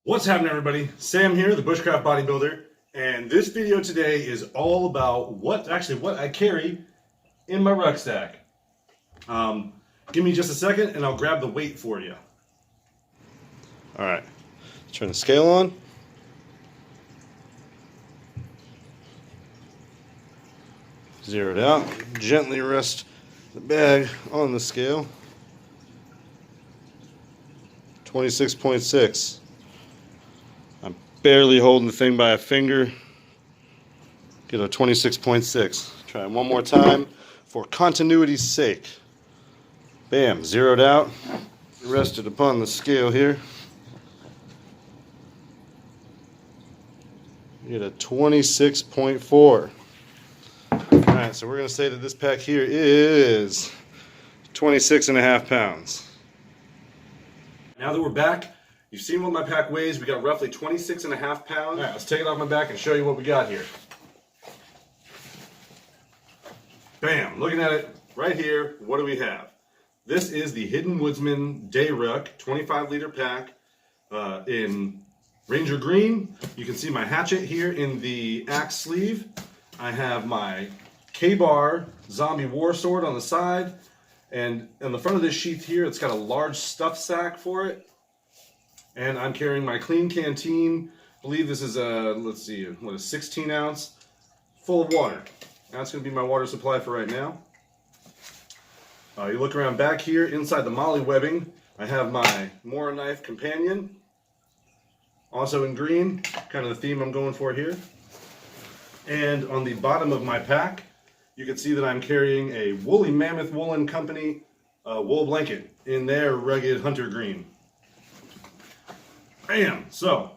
What's happening, everybody? Sam here, the Bushcraft bodybuilder, and this video today is all about what I carry in my rucksack. Give me just a second and I'll grab the weight for you. Alright, turn the scale on. Zero it out. Gently rest the bag on the scale. 26.6. I'm barely holding the thing by a finger. Get a 26.6. Try it one more time for continuity's sake. Bam, zeroed out. Rested upon the scale here. Get a 26.4. Alright, so we're going to say that this pack here is 26.5 pounds. Now that we're back, you've seen what my pack weighs. We got roughly 26.5 pounds. Alright, let's take it off my back and show you what we got here. Bam, looking at it right here, what do we have? This is the Hidden Woodsman Day Ruck 25-liter pack in Ranger Green. You can see my hatchet here in the axe sleeve. I have my K-Bar Zombie War Sword on the side. And on the front of this sheath here, it's got a large stuff sack for it. And I'm carrying my clean canteen. I believe this is a, let's see, what, a 16 ounce full of water. That's going to be my water supply for right now. You look around back here, inside the molly webbing, I have my Mora knife companion. Also in green, kind of the theme I'm going for here. And on the bottom of my pack, you can see that I'm carrying a Woolly Mammoth Woolen Company wool blanket in their rugged hunter green. Bam! So,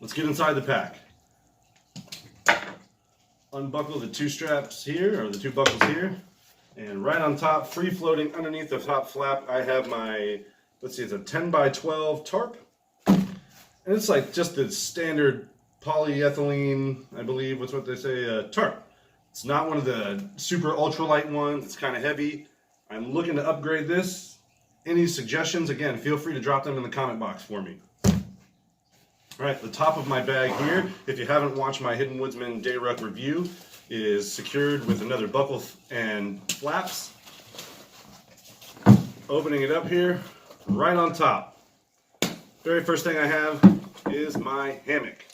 let's get inside the pack. Unbuckle the two straps here, or the two buckles here. And right on top, free floating underneath the top flap, I have my, let's see, it's a 10 by 12 tarp. And it's like just the standard polyethylene, I believe, what's what they say, tarp. It's not one of the super ultralight ones. It's kind of heavy. I'm looking to upgrade this. Any suggestions, again, feel free to drop them in the comment box for me. All right, the top of my bag here, if you haven't watched my Hidden Woodsman Day Ruck review, is secured with another buckle and flaps. Opening it up here, right on top. Very first thing I have is my hammock.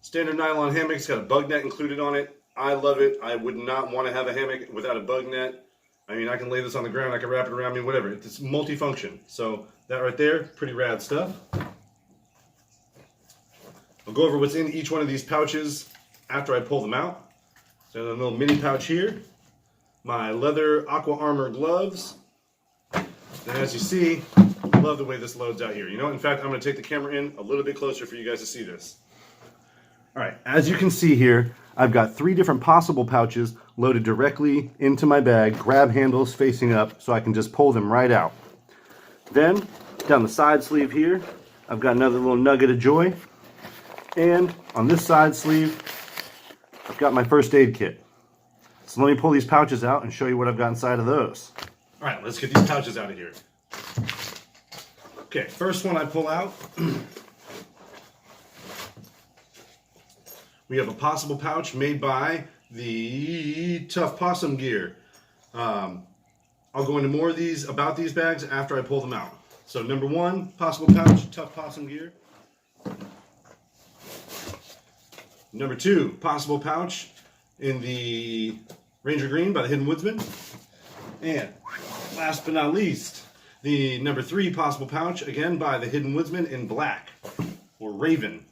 Standard nylon hammock. It's got a bug net included on it. I love it. I would not want to have a hammock without a bug net. I mean, I can lay this on the ground, I can wrap it around me, whatever. It's multi-function. So that right there, pretty rad stuff. I'll go over what's in each one of these pouches after I pull them out. So a little mini pouch here. My leather Aqua Armor gloves. And as you see, I love the way this loads out here. You know, in fact, I'm going to take the camera in a little bit closer for you guys to see this. All right, as you can see here, I've got 3 different possible pouches loaded directly into my bag, grab handles facing up, so I can just pull them right out. Then, down the side sleeve here, I've got another little nugget of joy. And on this side sleeve, I've got my first aid kit. So let me pull these pouches out and show you what I've got inside of those. All right, let's get these pouches out of here. Okay, first one I pull out. We have a possible pouch made by the Tough Possum Gear. I'll go into more of these about these bags after I pull them out. So number 1, possible pouch, Tough Possum Gear. Number 2, possible pouch in the Ranger Green by the Hidden Woodsman. And last but not least, the number 3 possible pouch, again by the Hidden Woodsman in black, or Raven.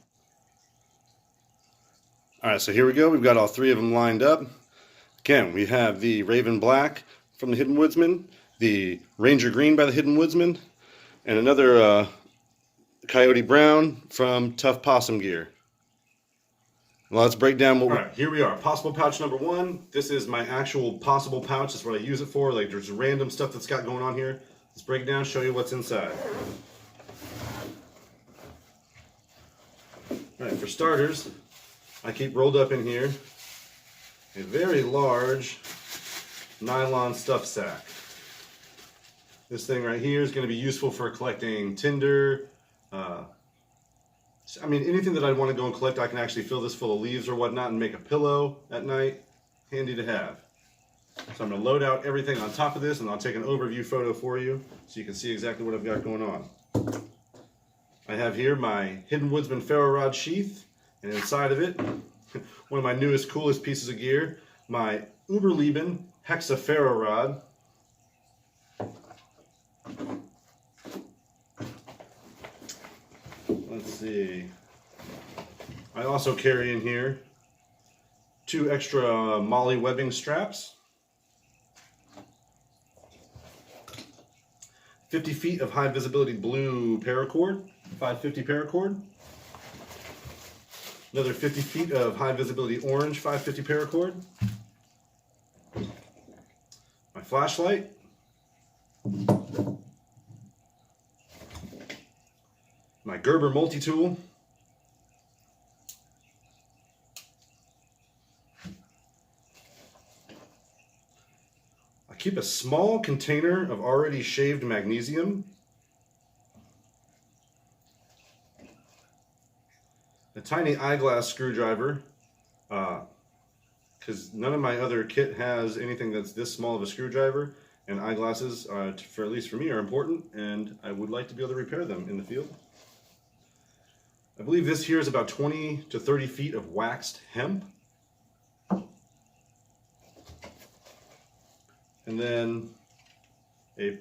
Alright, so here we go. We've got all 3 of them lined up. Again, we have the Raven Black from the Hidden Woodsman, the Ranger Green by the Hidden Woodsman, and another Coyote Brown from Tough Possum Gear. Well, let's break down what we... Alright, here we are. Possible pouch number 1. This is my actual possible pouch. That's what I use it for. Like, there's random stuff that's got going on here. Let's break down, show you what's inside. Alright, for starters, I keep rolled up in here a very large nylon stuff sack. This thing right here is going to be useful for collecting tinder, I mean, anything that I want to go and collect, I can actually fill this full of leaves or whatnot and make a pillow at night. Handy to have. So I'm going to load out everything on top of this, and I'll take an overview photo for you so you can see exactly what I've got going on. I have here my Hidden Woodsman ferro rod sheath, and inside of it, one of my newest, coolest pieces of gear, my Uberleben Hexa ferro rod. Let's see. I also carry in here 2 extra molly webbing straps, 50 feet of high visibility blue paracord, 550 paracord, another 50 feet of high visibility orange 550 paracord, my flashlight, my Gerber multi-tool, I keep a small container of already shaved magnesium, a tiny eyeglass screwdriver, because none of my other kit has anything that's this small of a screwdriver, and eyeglasses, for at least for me, are important, and I would like to be able to repair them in the field. I believe this here is about 20 to 30 feet of waxed hemp. And then a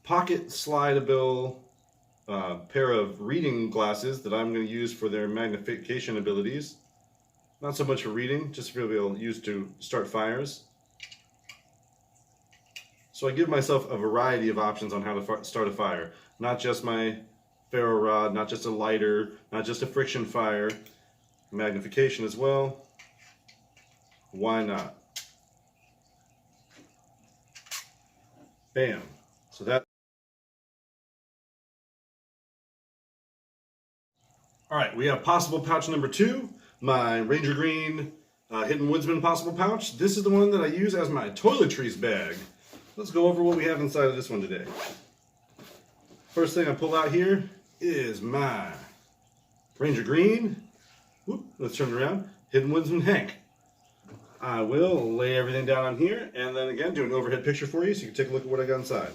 pocket slidable pair of reading glasses that I'm going to use for their magnification abilities. Not so much for reading, just to be able to use to start fires. So I give myself a variety of options on how to start a fire. Not just my ferro rod, not just a lighter, not just a friction fire, magnification as well. Why not? Bam. So that. All right, we have possible pouch number 2, my Ranger Green Hidden Woodsman possible pouch. This is the one that I use as my Toiletries bag. Let's go over what we have inside of this one today. First thing I pull out here is my Ranger Green, let's turn it around, Hidden Woodsman Hank. I will lay everything down on here and then again do an overhead picture for you so you can take a look at what I got inside.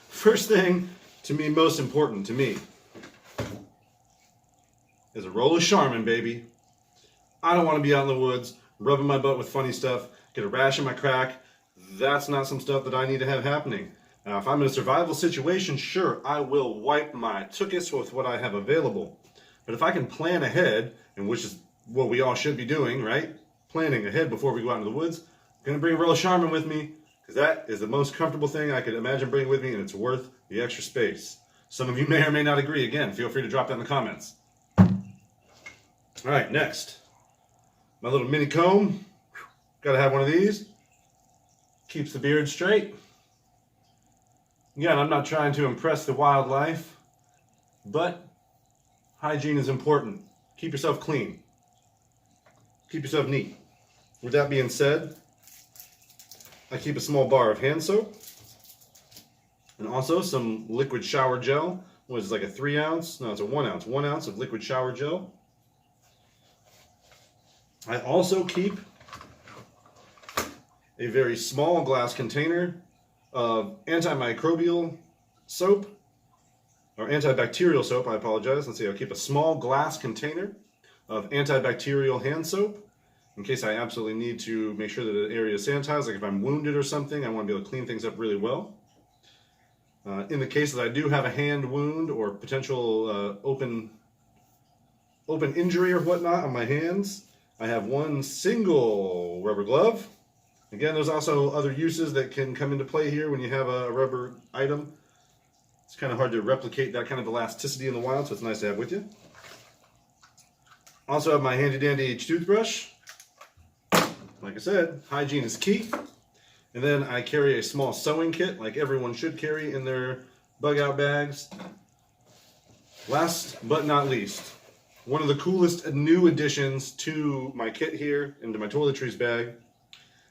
First thing, to me, most important to me, is a roll of Charmin, baby. I don't want to be out in the woods rubbing my butt with funny stuff, get a rash in my crack. That's not some stuff that I need to have happening. Now, if I'm in a survival situation, sure, I will wipe my tuchus with what I have available. But if I can plan ahead, and which is what we all should be doing, right? Planning ahead before we go out into the woods, I'm going to bring a roll of Charmin with me, because that is the most comfortable thing I could imagine bringing with me, and it's worth the extra space. Some of you may or may not agree. Again, feel free to drop that in the comments. All right, next. My little mini comb. Got to have one of these. Keeps the beard straight. Again, I'm not trying to impress the wildlife, but hygiene is important. Keep yourself clean. Keep yourself neat. With that being said, I keep a small bar of hand soap and also some liquid shower gel. What is it, like a 3 ounce? No, it's a 1 ounce. 1 ounce of liquid shower gel. I also keep a very small glass container of antimicrobial soap, or antibacterial soap, I apologize. Let's see, I'll keep a small glass container of antibacterial hand soap in case I absolutely need to make sure that the area is sanitized. Like if I'm wounded or something, I want to be able to clean things up really well. In the case that I do have a hand wound or potential open injury or whatnot on my hands, I have one single rubber glove. Again, there's also other uses that can come into play here when you have a rubber item. It's kind of hard to replicate that kind of elasticity in the wild, so it's nice to have with you. Also have my handy dandy toothbrush. Like I said, hygiene is key. And then I carry a small sewing kit, like everyone should carry in their bug out bags. Last but not least, one of the coolest new additions to my kit here, into my toiletries bag,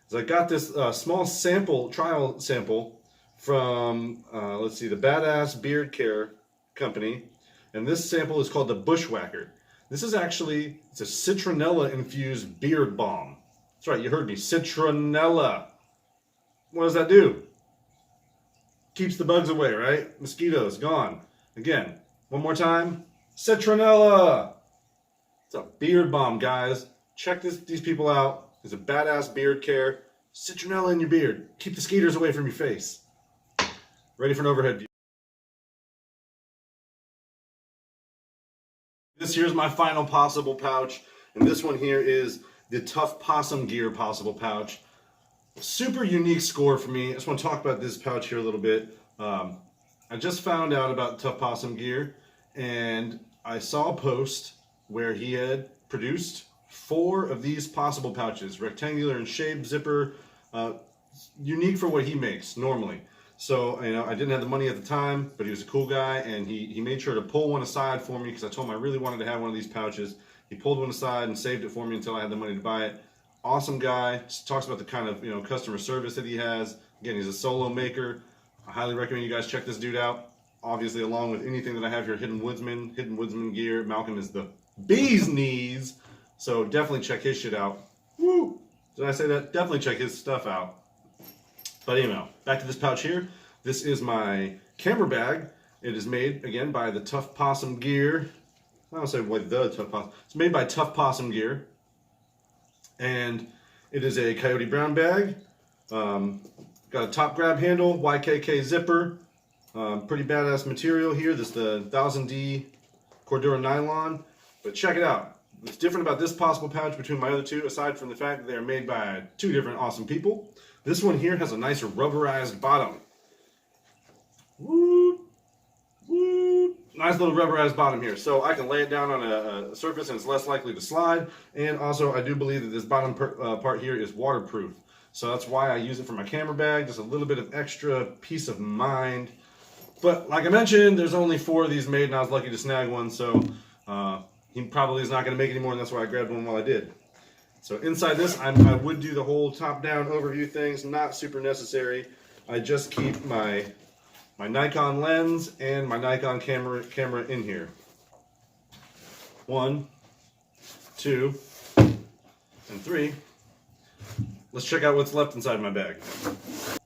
is I got this small trial sample from, let's see, the Badass Beard Care Company. And this sample is called the Bushwhacker. This is actually, it's a citronella infused beard balm. That's right, you heard me, citronella. What does that do? Keeps the bugs away, right? Mosquitoes, gone. Again, one more time, citronella. It's a beard balm, guys. Check these people out. It's a badass beard care. Citronella in your beard. Keep the skeeters away from your face. Ready for an overhead view. This here's my final possible pouch. And this one here is the Tough Possum Gear possible pouch. Super unique score for me. I just want to talk about this pouch here a little bit. I just found out about Tough Possum Gear, and I saw a post where he had produced 4 of these possible pouches, rectangular and shaped, zipper, unique for what he makes normally. So, you know, I didn't have the money at the time, but he was a cool guy, and he made sure to pull one aside for me because I told him I really wanted to have one of these pouches. He pulled one aside and saved it for me until I had the money to buy it. Awesome guy. Just talks about the kind of, you know, customer service that he has. Again, he's a solo maker. I highly recommend you guys check this dude out. Obviously, along with anything that I have here, Hidden Woodsman gear. Malcolm is the bee's knees. So definitely check his shit out. Woo! Did I say that? Definitely check his stuff out. But anyhow, back to this pouch here. This is my camera bag. It is made, again, by the Tough Possum Gear. I don't say what the Tough Possum. It's made by Tough Possum Gear. And it is a coyote brown bag. Got a top grab handle, YKK zipper. Pretty badass material here. This is the 1000D Cordura nylon. But check it out. What's different about this possible pouch between my other two, aside from the fact that they are made by 2 different awesome people, this one here has a nice rubberized bottom. Woo, woo. Nice little rubberized bottom here. So I can lay it down on a surface and it's less likely to slide. And also I do believe that this bottom part here is waterproof. So that's why I use it for my camera bag. Just a little bit of extra peace of mind. But like I mentioned, there's only 4 of these made and I was lucky to snag one. So he probably is not going to make any more, and that's why I grabbed one while I did. So inside this, I would do the whole top-down overview things. Not super necessary. I just keep my Nikon lens and my Nikon camera in here. 1, 2, and 3. Let's check out what's left inside my bag.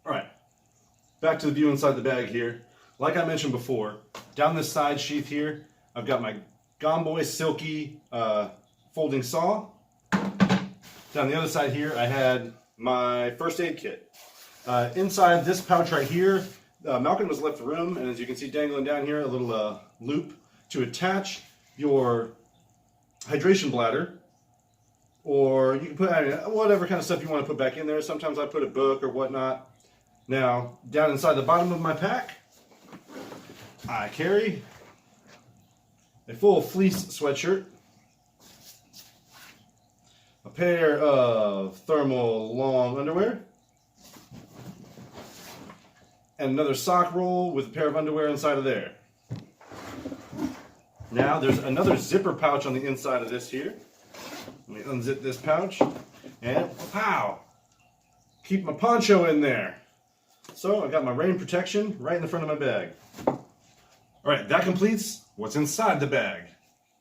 All right, back to the view inside the bag here. Like I mentioned before, down this side sheath here, I've got my Gomboy Silky folding saw. Down the other side here, I had my first aid kit. Inside this pouch right here, Malcolm has left room, and as you can see dangling down here, a little loop to attach your hydration bladder, or you can put whatever kind of stuff you want to put back in there. Sometimes I put a book or whatnot. Now, down inside the bottom of my pack, I carry a full fleece sweatshirt, a pair of thermal long underwear, and another sock roll with a pair of underwear inside of there. Now there's another zipper pouch on the inside of this here. Let me unzip this pouch and pow! Keep my poncho in there. So I got my rain protection right in the front of my bag. All right, that completes what's inside the bag.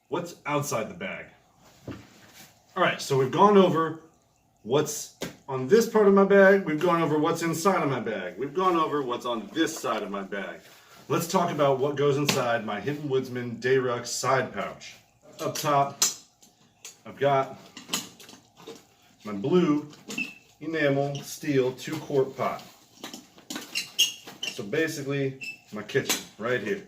What's outside the bag? All right, so we've gone over what's on this part of my bag. We've gone over what's inside of my bag. We've gone over what's on this side of my bag. Let's talk about what goes inside my Hidden Woodsman Day Ruck side pouch. Up top, I've got my blue enamel steel 2-quart pot. So basically, my kitchen right here.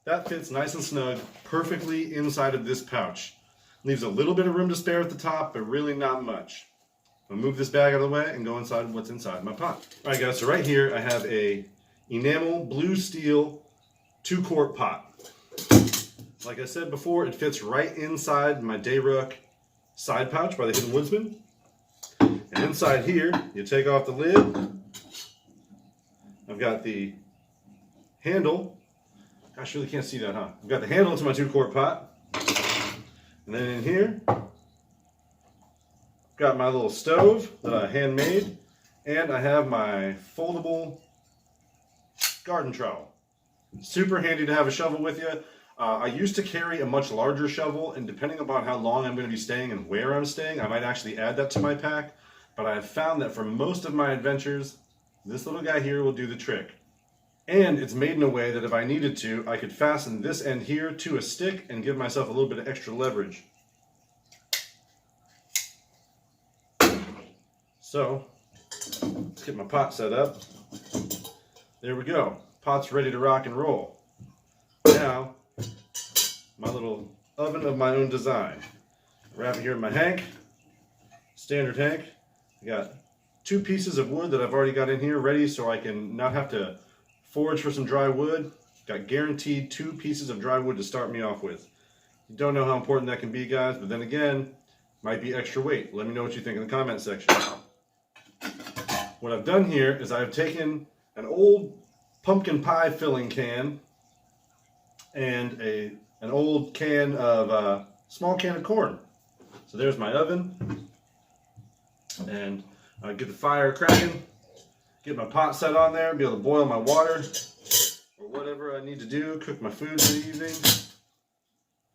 That fits nice and snug, perfectly inside of this pouch. Leaves a little bit of room to spare at the top, but really not much. I'll move this bag out of the way and go inside what's inside my pot. All right, guys, so right here I have a enamel blue steel 2-quart pot. Like I said before, it fits right inside my Day Ruck side pouch by the Hidden Woodsman. And inside here, you take off the lid. I've got the handle. Gosh, you really can't see that, huh? I've got the handle to my 2-quart pot. And then in here, got my little stove that I handmade. And I have my foldable garden trowel. Super handy to have a shovel with you. I used to carry a much larger shovel, and depending upon how long I'm going to be staying and where I'm staying, I might actually add that to my pack. But I have found that for most of my adventures, this little guy here will do the trick. And it's made in a way that if I needed to, I could fasten this end here to a stick and give myself a little bit of extra leverage. So, let's get my pot set up. There we go. Pot's ready to rock and roll. Now, my little oven of my own design. Wrap it here in my hank. Standard hank. I got 2 pieces of wood that I've already got in here ready so I can not have to forage for some dry wood. Got guaranteed 2 pieces of dry wood to start me off with. You don't know how important that can be, guys, but then again, might be extra weight. Let me know what you think in the comment section. What I've done here is I've taken an old pumpkin pie filling can and an old can of small can of corn. So there's my oven, and I get the fire cracking, get my pot set on there, be able to boil my water or whatever I need to do, cook my food for the evening,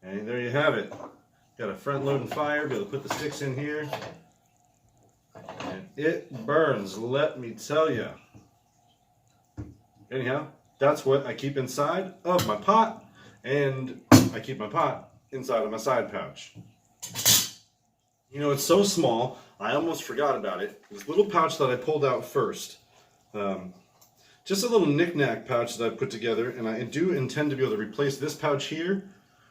and there you have it. Got a front loading fire, be able to put the sticks in here. And it burns, let me tell you. Anyhow, that's what I keep inside of my pot, and I keep my pot inside of my side pouch. You know, it's so small, I almost forgot about it. This little pouch that I pulled out first. Just a little knick-knack pouch that I put together, and I do intend to be able to replace this pouch here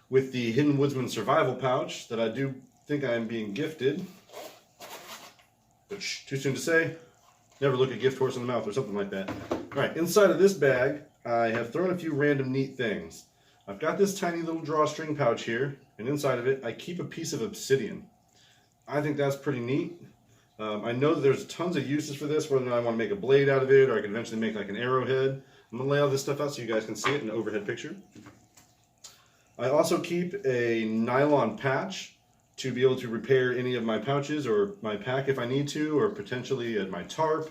with the Hidden Woodsman Survival pouch that I do think I am being gifted. But shh, too soon to say. Never look a gift horse in the mouth or something like that. Alright, inside of this bag, I have thrown a few random neat things. I've got this tiny little drawstring pouch here, and inside of it, I keep a piece of obsidian. I think that's pretty neat. I know that there's tons of uses for this, whether or not I want to make a blade out of it, or I can eventually make like an arrowhead. I'm going to lay all this stuff out so you guys can see it in an overhead picture. I also keep a nylon patch to be able to repair any of my pouches or my pack if I need to, or potentially my tarp.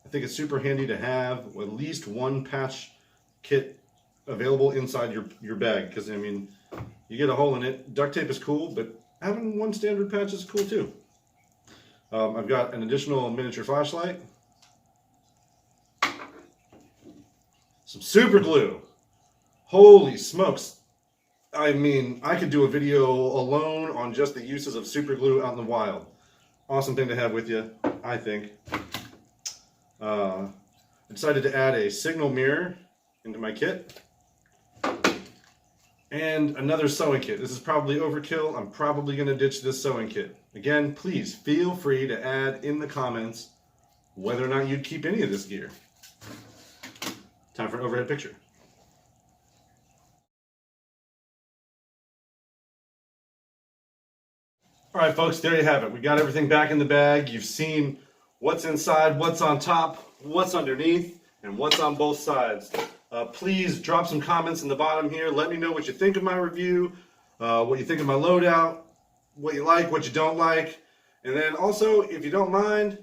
I think it's super handy to have at least one patch kit available inside your bag, because I mean, you get a hole in it. Duct tape is cool, but having one standard patch is cool too. I've got an additional miniature flashlight, some super glue. Holy smokes. I mean, I could do a video alone on just the uses of super glue out in the wild. Awesome thing to have with you, I think. I decided to add a signal mirror into my kit. And another sewing kit. This is probably overkill. I'm probably going to ditch this sewing kit. Again, please feel free to add in the comments whether or not you'd keep any of this gear. Time for an overhead picture. Alright folks, there you have it. We got everything back in the bag. You've seen what's inside, what's on top, what's underneath, and what's on both sides. Please drop some comments in the bottom here. Let me know what you think of my review, what you think of my loadout, what you like, what you don't like. And then also, if you don't mind,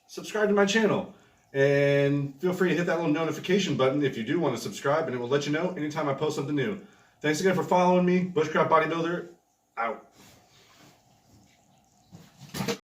subscribe to my channel. And feel free to hit that little notification button if you do want to subscribe, and it will let you know anytime I post something new. Thanks again for following me. Bushcraft Bodybuilder, out.